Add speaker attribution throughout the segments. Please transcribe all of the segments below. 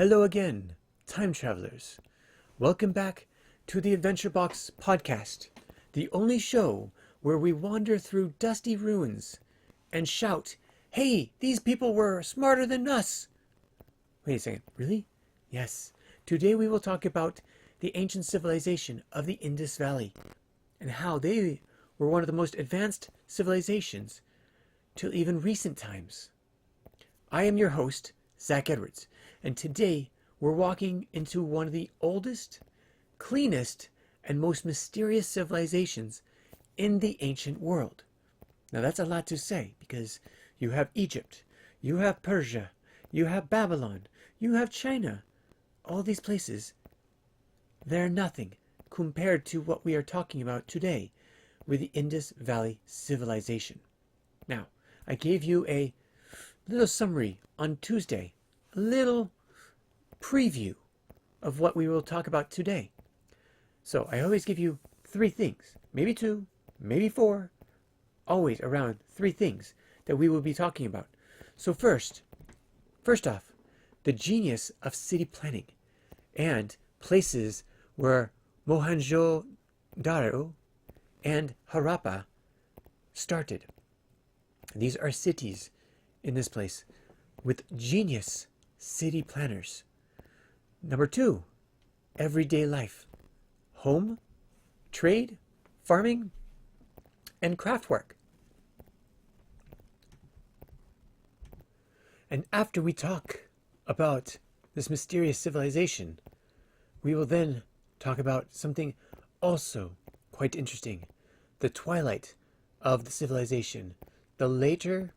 Speaker 1: Hello again, time travelers. Welcome back to the Adventure Box podcast, the only show where we wander through dusty ruins and shout, "Hey, these people were smarter than us!" Wait a second, really? Yes. Today we will talk about the ancient civilization of the Indus Valley and how they were one of the most advanced civilizations till even recent times. I am your host, Zach Edwards, and today we're walking into one of the oldest, cleanest, and most mysterious civilizations in the ancient world. Now that's a lot to say because you have Egypt, you have Persia, you have Babylon, you have China. All these places, they're nothing compared to what we are talking about today with the Indus Valley Civilization. Now, I gave you a little summary on Tuesday, a little preview of what we will talk about today. So I always give you 3 things, maybe 2, maybe 4, always around 3 things that we will be talking about. So first off, the genius of city planning and places where Mohenjo-Daro and Harappa started. These are cities in this place with genius city planners. Number 2, everyday life, home, trade, farming, and craft work. And after we talk about this mysterious civilization, we will then talk about something also quite interesting, the twilight of the civilization, the later,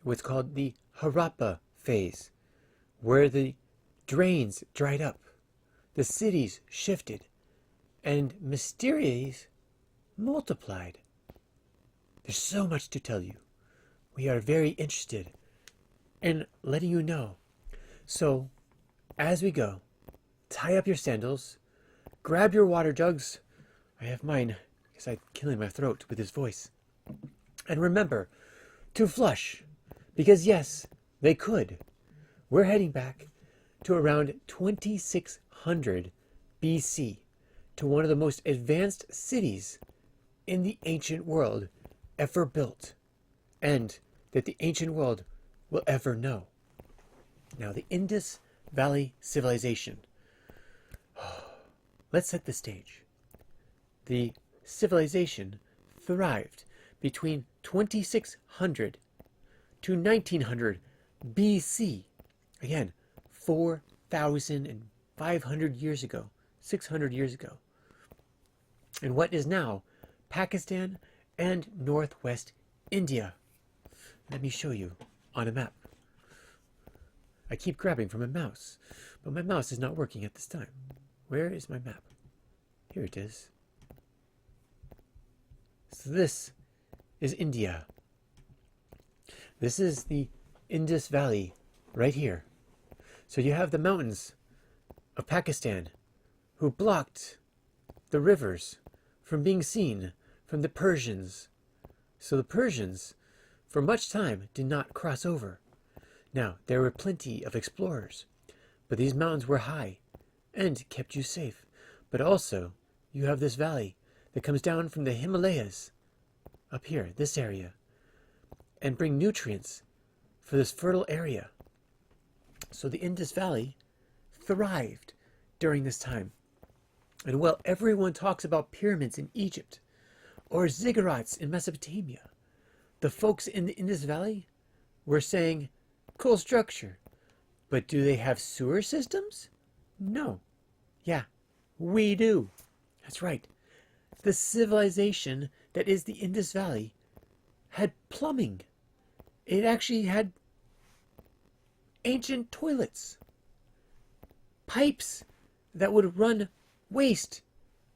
Speaker 1: what's called the Harappa phase, where the drains dried up, the cities shifted, and mysteries multiplied. There's so much to tell you. We are very interested in letting you know. So, as we go, tie up your sandals, grab your water jugs. I have mine because I'm killing my throat with this voice. And remember to flush, because yes, they could. We're heading back to around 2600 BC to one of the most advanced cities in the ancient world ever built, and that the ancient world will ever know. Now, the Indus Valley Civilization. Let's set the stage. The civilization thrived between 2600 to 1900 BC. Again, 4,500 years ago, 600 years ago. In what is now Pakistan and northwest India. Let me show you on a map. I keep grabbing from a mouse, but my mouse is not working at this time. Where is my map? Here it is. So this is India. This is the Indus Valley right here. So you have the mountains of Pakistan who blocked the rivers from being seen from the Persians. So the Persians, for much time, did not cross over. Now, there were plenty of explorers, but these mountains were high and kept you safe. But also, you have this valley that comes down from the Himalayas up here, this area, and bring nutrients for this fertile area. So the Indus Valley thrived during this time. And while everyone talks about pyramids in Egypt or ziggurats in Mesopotamia, the folks in the Indus Valley were saying, cool structure, but do they have sewer systems? No. Yeah, we do. That's right. The civilization that is the Indus Valley had plumbing. It actually had ancient toilets, pipes that would run waste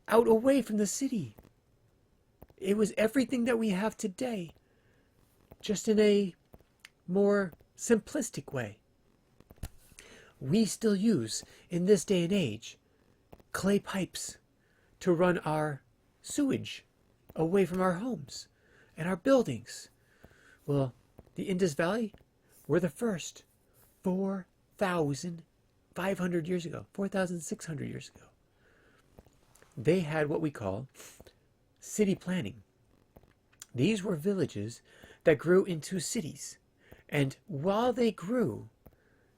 Speaker 1: out away from the city. It was everything that we have today, just in a more simplistic way. We still use, in this day and age, clay pipes to run our sewage away from our homes and our buildings. Well, the Indus Valley were the first 4,000 4,500 years ago, 4,600 years ago. They had what we call city planning. These were villages that grew into cities. And while they grew,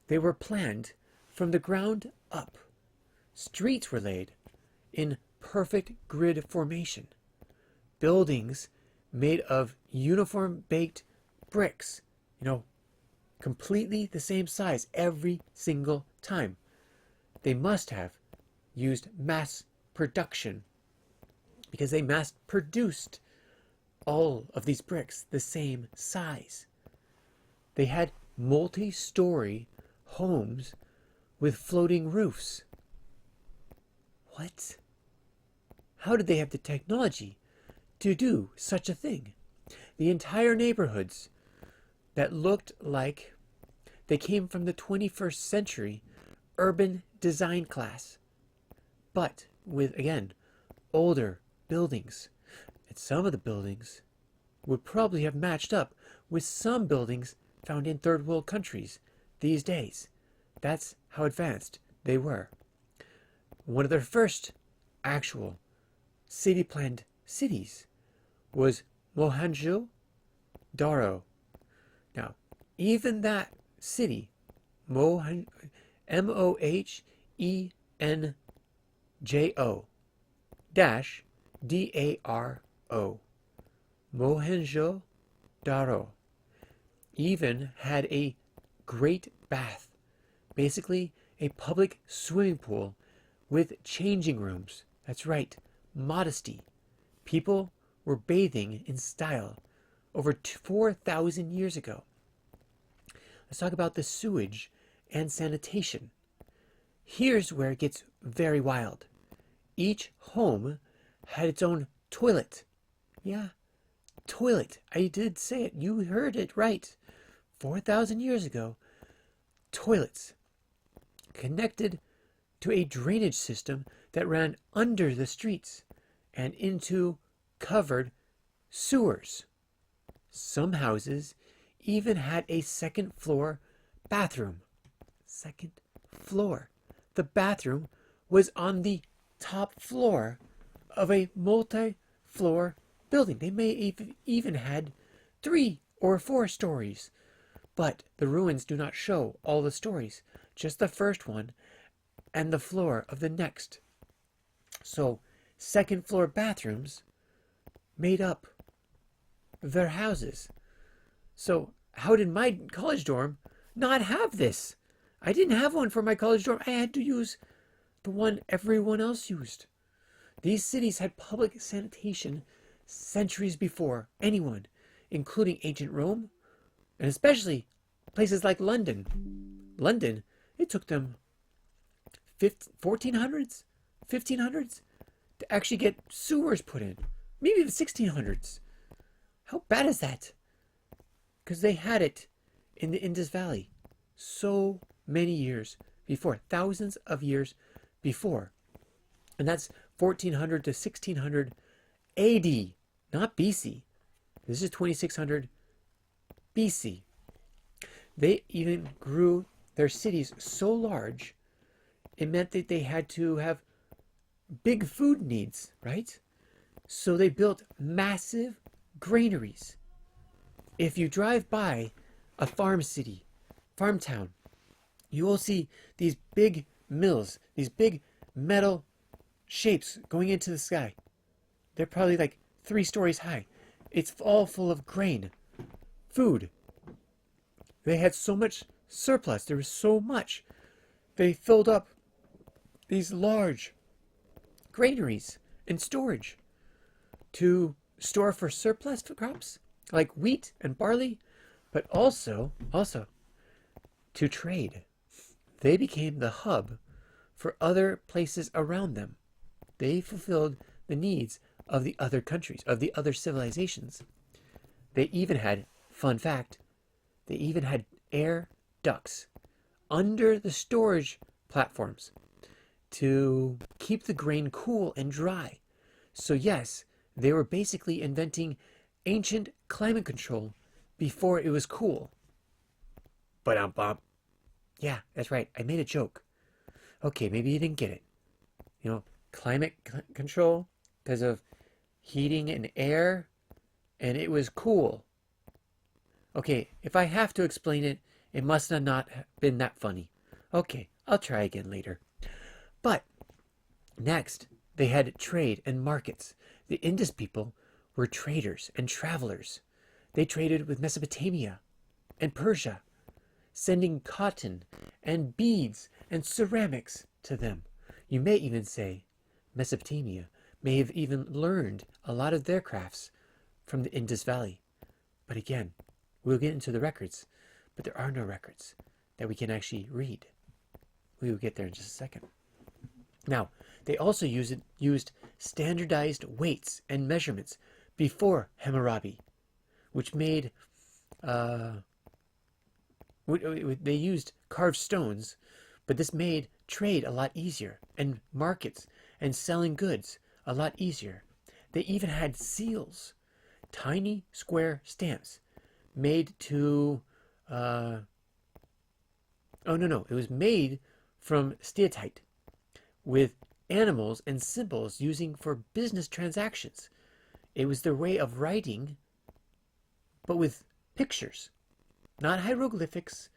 Speaker 1: they were planned from the ground up. Streets were laid in perfect grid formation. Buildings made of uniform baked bricks, completely the same size every single time. They must have used mass production because they mass produced all of these bricks the same size. They had multi-story homes with floating roofs. What? How did they have the technology to do such a thing? The entire neighborhoods that looked like they came from the 21st century urban design class, but with, again, older buildings. And some of the buildings would probably have matched up with some buildings found in third world countries these days. That's how advanced they were. One of their first actual city planned cities was Mohenjo-Daro. Now, even that city, Mohenjo dash Daro, Mohenjo-Daro, even had a great bath, basically a public swimming pool with changing rooms. That's right, modesty. People were bathing in style over 4,000 years ago. Let's talk about the sewage and sanitation. Here's where it gets very wild. Each home had its own toilet. Yeah, toilet. I did say it. You heard it right. 4,000 years ago, toilets connected to a drainage system that ran under the streets and into covered sewers. Some houses even had a second floor bathroom. Second floor. The bathroom was on the top floor of a multi-floor building. They may even had 3 or 4 stories. But the ruins do not show all the stories, just the first one and the floor of the next. So, second floor bathrooms made up their houses. So, how did my college dorm not have this? I didn't have one for my college dorm. I had to use the one everyone else used. These cities had public sanitation centuries before anyone, including ancient Rome, and especially places like London. London, it took them 1400s, 1500s to actually get sewers put in. Maybe the 1600s. How bad is that? Because they had it in the Indus Valley so many years before, thousands of years before. And that's 1400 to 1600 AD, not BC. This is 2600 BC. They even grew their cities so large, it meant that they had to have big food needs, right? So they built massive granaries. If you drive by a farm city, farm town, you will see these big mills, these big metal shapes going into the sky. They're probably like 3 stories high. It's all full of grain, food. They had so much surplus. There was so much. They filled up these large granaries and storage to store for surplus crops like wheat and barley, but also to trade. They became the hub for other places around them. They fulfilled the needs of the other countries, of the other civilizations. They even had, fun fact, they even had air ducts under the storage platforms to keep the grain cool and dry. So yes, they were basically inventing ancient climate control before it was cool. But yeah, that's right. I made a joke. Okay, maybe you didn't get it. Climate control because of heating and air, and it was cool. Okay, if I have to explain it, it must have not been that funny. Okay, I'll try again later. But next, they had trade and markets. The Indus people were traders and travelers. They traded with Mesopotamia and Persia, sending cotton and beads and ceramics to them. You may even say Mesopotamia may have even learned a lot of their crafts from the Indus Valley. But again, we'll get into the records, but there are no records that we can actually read. We will get there in just a second. Now, they also used standardized weights and measurements before Hammurabi, which made they used carved stones, but this made trade a lot easier, and markets and selling goods a lot easier. They even had seals, tiny square stamps made to it was made from steatite with animals and symbols using for business transactions. It was their way of writing, but with pictures, not hieroglyphics,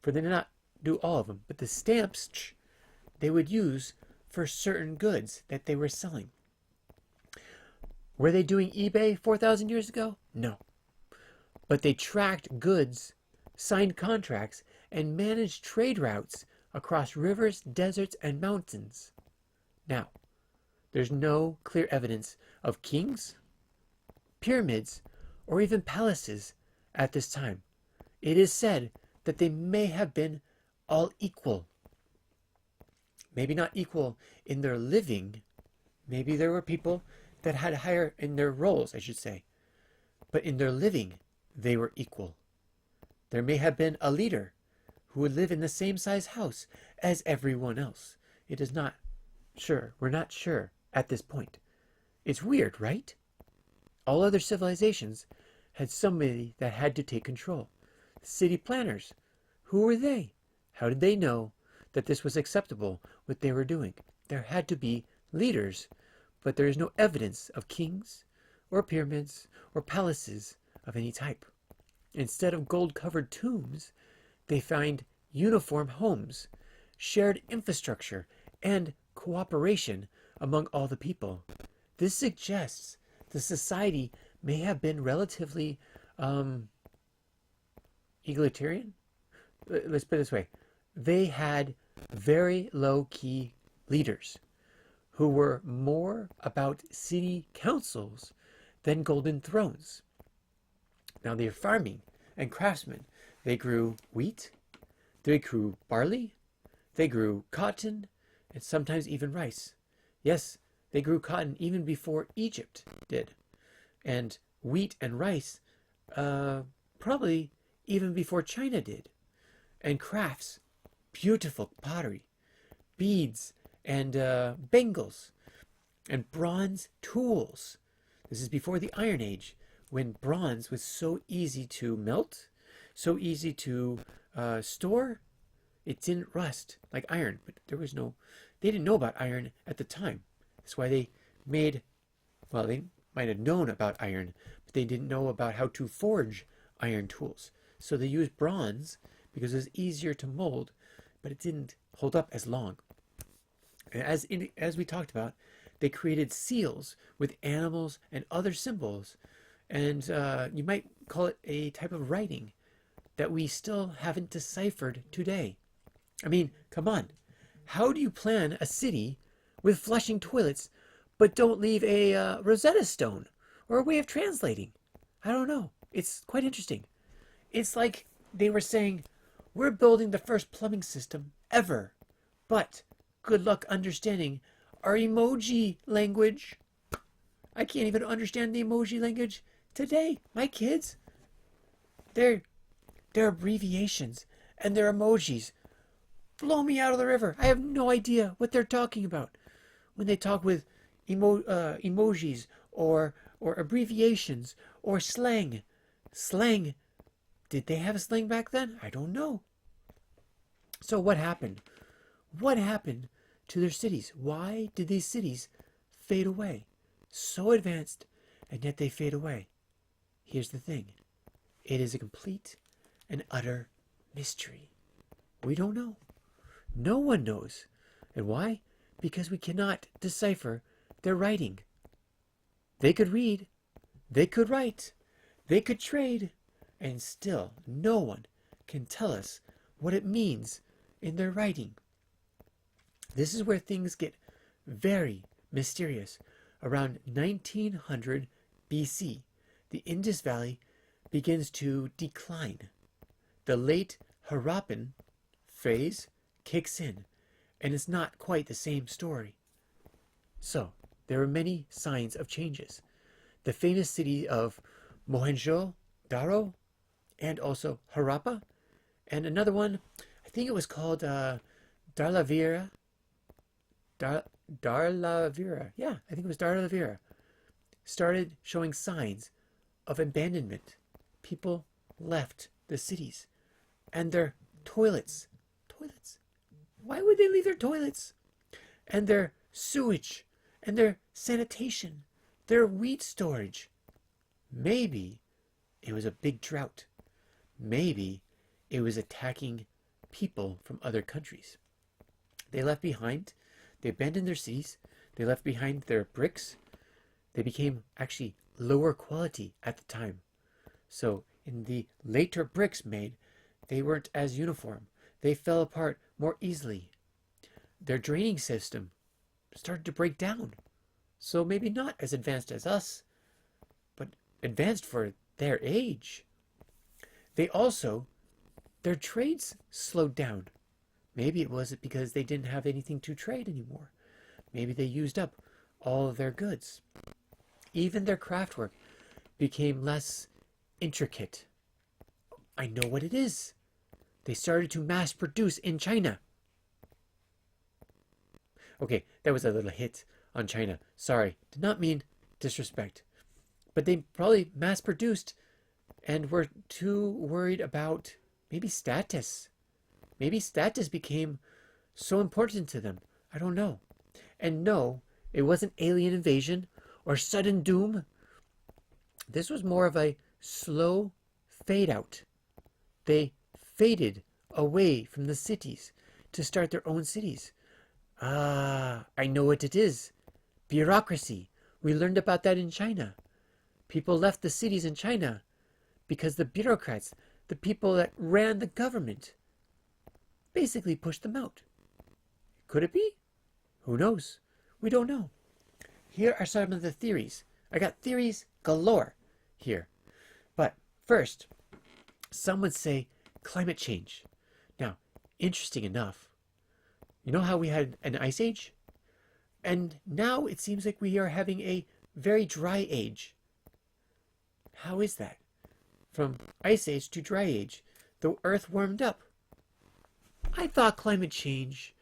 Speaker 1: for they did not do all of them, but the stamps they would use for certain goods that they were selling. Were they doing eBay 4,000 years ago? No. But they tracked goods, signed contracts, and managed trade routes across rivers, deserts, and mountains. Now, there's no clear evidence of kings, pyramids, or even palaces at this time. It is said that they may have been all equal. Maybe not equal in their living. Maybe there were people that had higher in their roles, I should say. But in their living, they were equal. There may have been a leader who would live in the same size house as everyone else. It is not sure. We're not sure at this point. It's weird, right? All other civilizations had somebody that had to take control. City planners. Who were they? How did they know that this was acceptable, what they were doing? There had to be leaders, but there is no evidence of kings or pyramids or palaces of any type. Instead of gold-covered tombs, they find uniform homes, shared infrastructure, and cooperation among all the people. This suggests the society may have been relatively egalitarian. Let's put it this way. They had very low-key leaders who were more about city councils than golden thrones. Now they are farming and craftsmen. They grew wheat, they grew barley, they grew cotton, and sometimes even rice. Yes, they grew cotton even before Egypt did. And wheat and rice probably even before China did. And crafts, beautiful pottery, beads, and bangles, and bronze tools. This is before the Iron Age, when bronze was so easy to melt, so easy to store. It didn't rust like iron, but they didn't know about iron at the time. That's why they they might have known about iron, but they didn't know about how to forge iron tools. So they used bronze because it was easier to mold, but it didn't hold up as long. And as we talked about, they created seals with animals and other symbols, and you might call it a type of writing that we still haven't deciphered today. I mean, come on. How do you plan a city with flushing toilets but don't leave a Rosetta Stone or a way of translating? I don't know. It's quite interesting. It's like they were saying, we're building the first plumbing system ever, but good luck understanding our emoji language. I can't even understand the emoji language today. My kids, their abbreviations and their emojis blow me out of the river. I have no idea what they're talking about when they talk with emojis or abbreviations or slang. Slang. Did they have a slang back then? I don't know. So what happened? What happened to their cities? Why did these cities fade away? So advanced, and yet they fade away. Here's the thing. It is a complete and utter mystery. We don't know. No one knows. And why? Because we cannot decipher their writing. They could read, they could write, they could trade, and still no one can tell us what it means in their writing. This is where things get very mysterious. Around 1900 BC, the Indus Valley begins to decline. The late Harappan phase kicks in, and it's not quite the same story. So, there are many signs of changes. The famous city of Mohenjo-Daro, and also Harappa, and another one, I think it was called Darlavira. Darlavira, yeah, I think it was Darlavira, started showing signs of abandonment. People left the cities, and their toilets. Why would they leave their toilets? And their sewage, and their sanitation, their wheat storage. Maybe it was a big drought. Maybe it was attacking people from other countries. They left behind, they abandoned their cities, they left behind their bricks. They became actually lower quality at the time. So in the later bricks made, they weren't as uniform. They fell apart more easily. Their draining system started to break down. So maybe not as advanced as us, but advanced for their age. Their trades slowed down. Maybe it was because they didn't have anything to trade anymore. Maybe they used up all of their goods. Even their craftwork became less intricate. I know what it is. They started to mass produce in China. Okay, that was a little hit on China. Sorry, did not mean disrespect. But they probably mass produced and were too worried about maybe status. Maybe status became so important to them. I don't know. And no, it wasn't alien invasion or sudden doom. This was more of a slow fade out. They faded away from the cities to start their own cities. I know what it is. Bureaucracy. We learned about that in China. People left the cities in China because the bureaucrats, the people that ran the government, basically pushed them out. Could it be? Who knows? We don't know. Here are some of the theories. I got theories galore here. But first, some would say climate change. Now, interesting enough, you know how we had an ice age? And now it seems like we are having a very dry age. How is that? From ice age to dry age, the earth warmed up. I thought climate change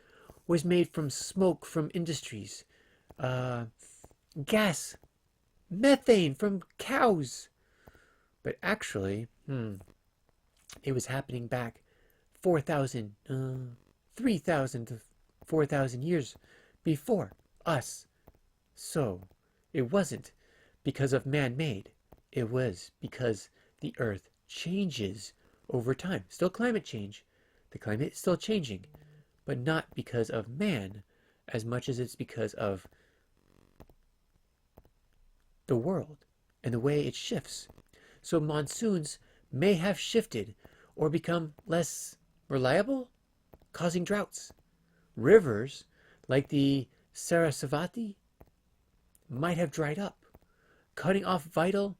Speaker 1: was made from smoke from industries, gas, methane from cows. But actually, it was happening back 3,000 to 4,000 years before us. So it wasn't because of man-made. It was because the earth changes over time. Still climate change. The climate is still changing, but not because of man as much as it's because of the world and the way it shifts. So monsoons may have shifted or become less reliable, causing droughts. Rivers like the Sarasvati might have dried up, cutting off vital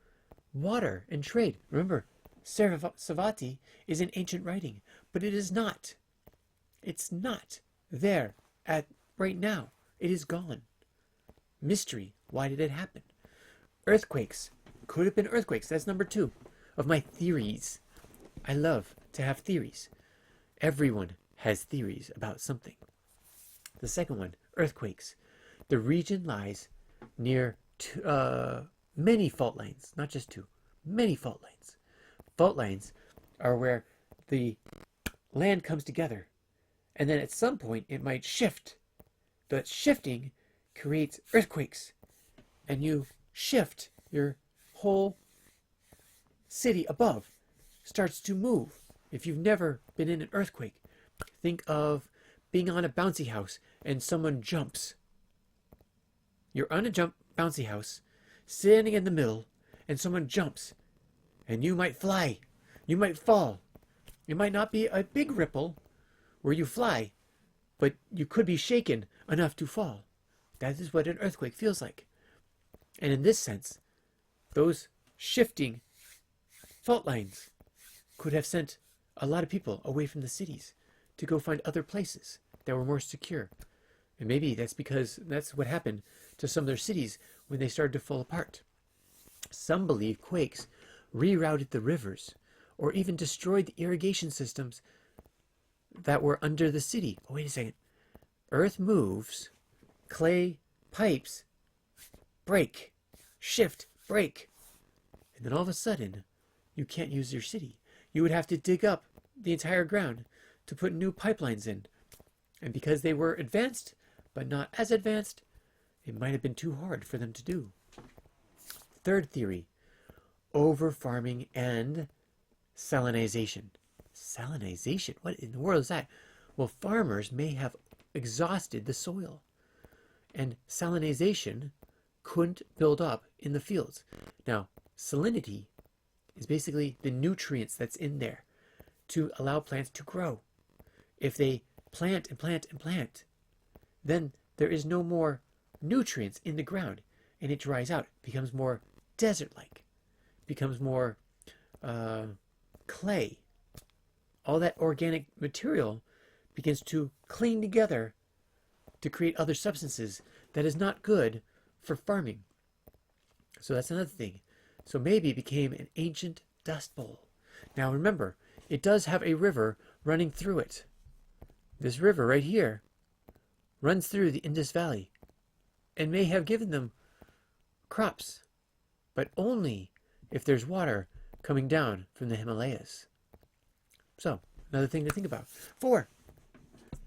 Speaker 1: water and trade. Remember, Sarasvati is an ancient writing, but it is not. It's not there at right now. It is gone. Mystery. Why did it happen? Earthquakes. Could have been earthquakes. That's number 2 of my theories. I love to have theories. Everyone has theories about something. The second one, earthquakes. The region lies near many fault lines, not just 2, many fault lines. Fault lines are where the land comes together And then at some point it might shift. That shifting creates earthquakes, and you shift your whole city above starts to move. If you've never been in an earthquake, think of being on a bouncy house and someone jumps. You're on a bouncy house, sitting in the middle, and someone jumps, and you might fly. You might fall. It might not be a big ripple where you fly, but you could be shaken enough to fall. That is what an earthquake feels like. And in this sense, those shifting fault lines could have sent a lot of people away from the cities to go find other places that were more secure. And maybe that's because that's what happened to some of their cities when they started to fall apart. Some believe quakes rerouted the rivers or even destroyed the irrigation systems that were under the city. Oh, wait a second. Earth moves, clay pipes break, shift, break. And then all of a sudden, you can't use your city. You would have to dig up the entire ground to put new pipelines in. And because they were advanced, but not as advanced, it might have been too hard for them to do. Third theory, over-farming and salinization. Salinization? What in the world is that? Well, farmers may have exhausted the soil, and salinization couldn't build up in the fields. Now, salinity is basically the nutrients that's in there to allow plants to grow. If they plant and plant and plant, then there is no more nutrients in the ground, and it dries out, becomes more desert-like, becomes more clay. All that organic material begins to cling together to create other substances that is not good for farming. So that's another thing. So maybe it became an ancient dust bowl. Now remember, it does have a river running through it. This river right here runs through the Indus Valley and may have given them crops, but only if there's water coming down from the Himalayas. So, another thing to think about. 4.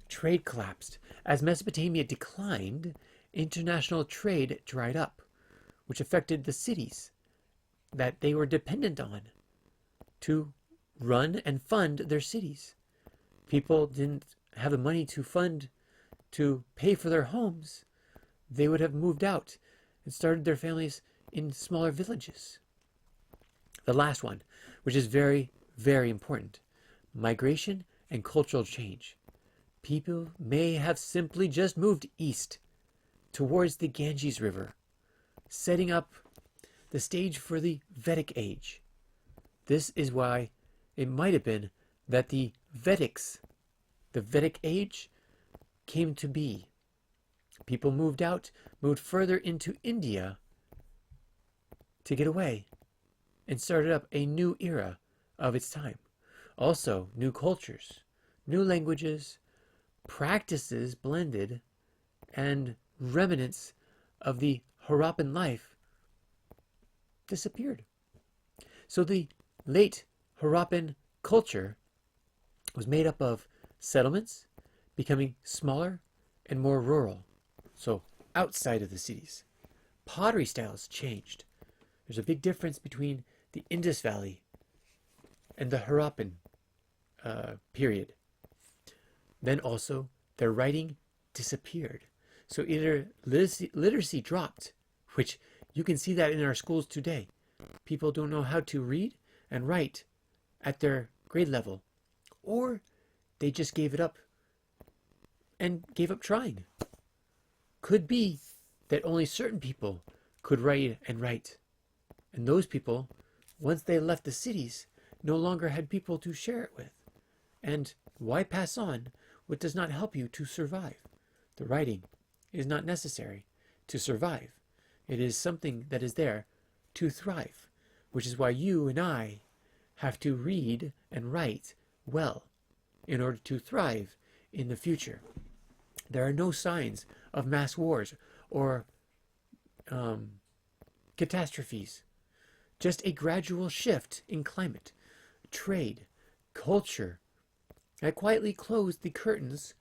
Speaker 1: Trade collapsed. As Mesopotamia declined, international trade dried up, which affected the cities that they were dependent on to run and fund their cities. People didn't have the money to pay for their homes. They would have moved out and started their families in smaller villages. The last one, which is very, very important, migration and cultural change. People may have simply just moved east towards the Ganges River, setting up the stage for the Vedic age. This is why it might have been that the Vedic age, came to be. People moved further into India to get away and started up a new era of its time. Also, new cultures, new languages, practices blended, and remnants of the Harappan life disappeared. So the late Harappan culture was made up of settlements becoming smaller and more rural, so outside of the cities. Pottery styles changed. There's a big difference between the Indus Valley and the Harappan period. Then also, their writing disappeared. So either literacy dropped, which you can see that in our schools today. People don't know how to read and write at their grade level, or they just gave it up and gave up trying. Could be that only certain people could write and write, and those people, once they left the cities, no longer had people to share it with. And why pass on what does not help you to survive? The writing is not necessary to survive. It is something that is there to thrive, which is why you and I have to read and write well in order to thrive in the future. There are no signs of mass wars or catastrophes. Just a gradual shift in climate, trade, culture that quietly closed the curtains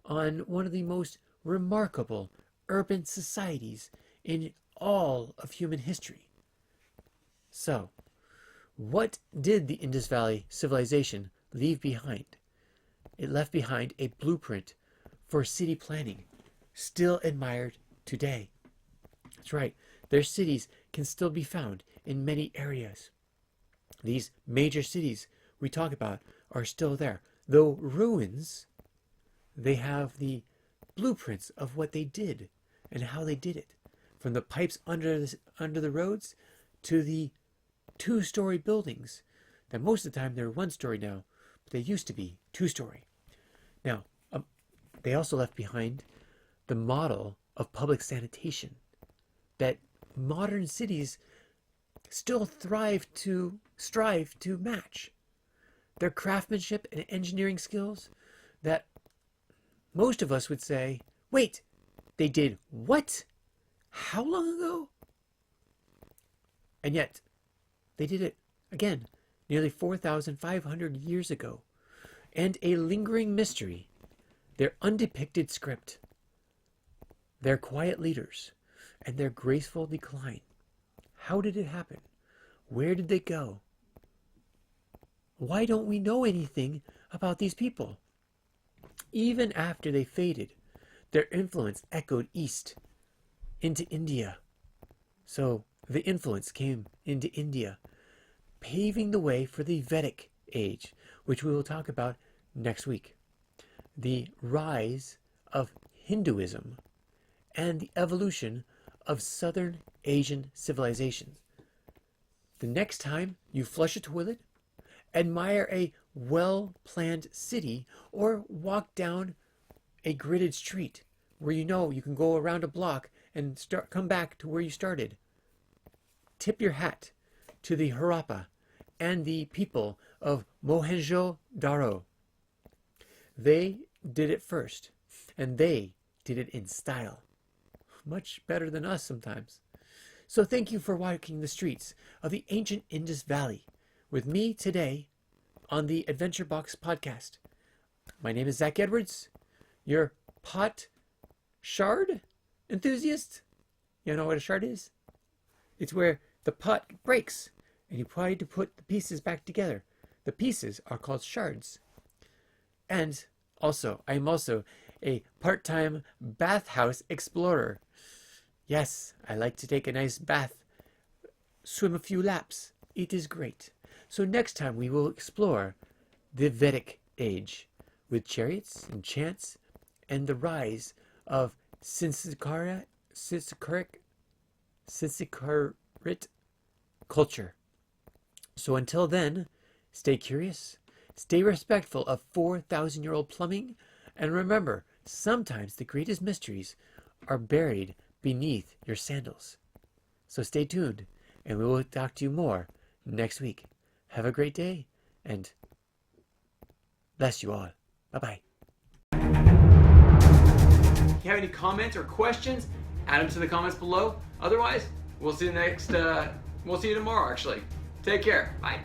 Speaker 1: on one of the most remarkable urban societies in all of human history. So, what did the Indus Valley Civilization leave behind? It left behind a blueprint for city planning, still admired today. That's right, their cities can still be found in many areas. These major cities we talk about are still there. Though ruins, they have the blueprints of what they did and how they did it. From the pipes under the roads to the two-story buildings that most of the time they're one-story now, but they used to be two-story. Now, they also left behind the model of public sanitation that modern cities still strive to match. Their craftsmanship and engineering skills that most of us would say, wait, they did what? How long ago? And yet, they did it again, nearly 4,500 years ago. And a lingering mystery, their undepicted script, their quiet leaders, and their graceful decline. How did it happen? Where did they go? Why don't we know anything about these people? Even after they faded, their influence echoed east into India. So the influence came into India, paving the way for the Vedic age, which we will talk about next week. The rise of Hinduism and the evolution of Southern Asian civilizations. The next time you flush a toilet, admire a well-planned city, or walk down a gridded street where you know you can go around a block and come back to where you started, tip your hat to the Harappa and the people of Mohenjo-Daro. They did it first, and they did it in style. Much better than us sometimes. So thank you for walking the streets of the ancient Indus Valley with me today on the Adventure Box podcast. My name is Zach Edwards, your pot shard enthusiast. You know what a shard is? It's where the pot breaks and you try to put the pieces back together. The pieces are called shards. And also, I am also a part-time bathhouse explorer. Yes, I like to take a nice bath, swim a few laps. It is great. So next time we will explore the Vedic age with chariots and chants and the rise of Sanskrit culture. So until then, stay curious, stay respectful of 4,000-year-old plumbing, and remember, sometimes the greatest mysteries are buried beneath your sandals. So stay tuned, and we will talk to you more next week. Have a great day, and bless you all. Bye-bye. If you have any comments or questions, add them to the comments below. Otherwise, we'll see you tomorrow, actually. Take care. Bye.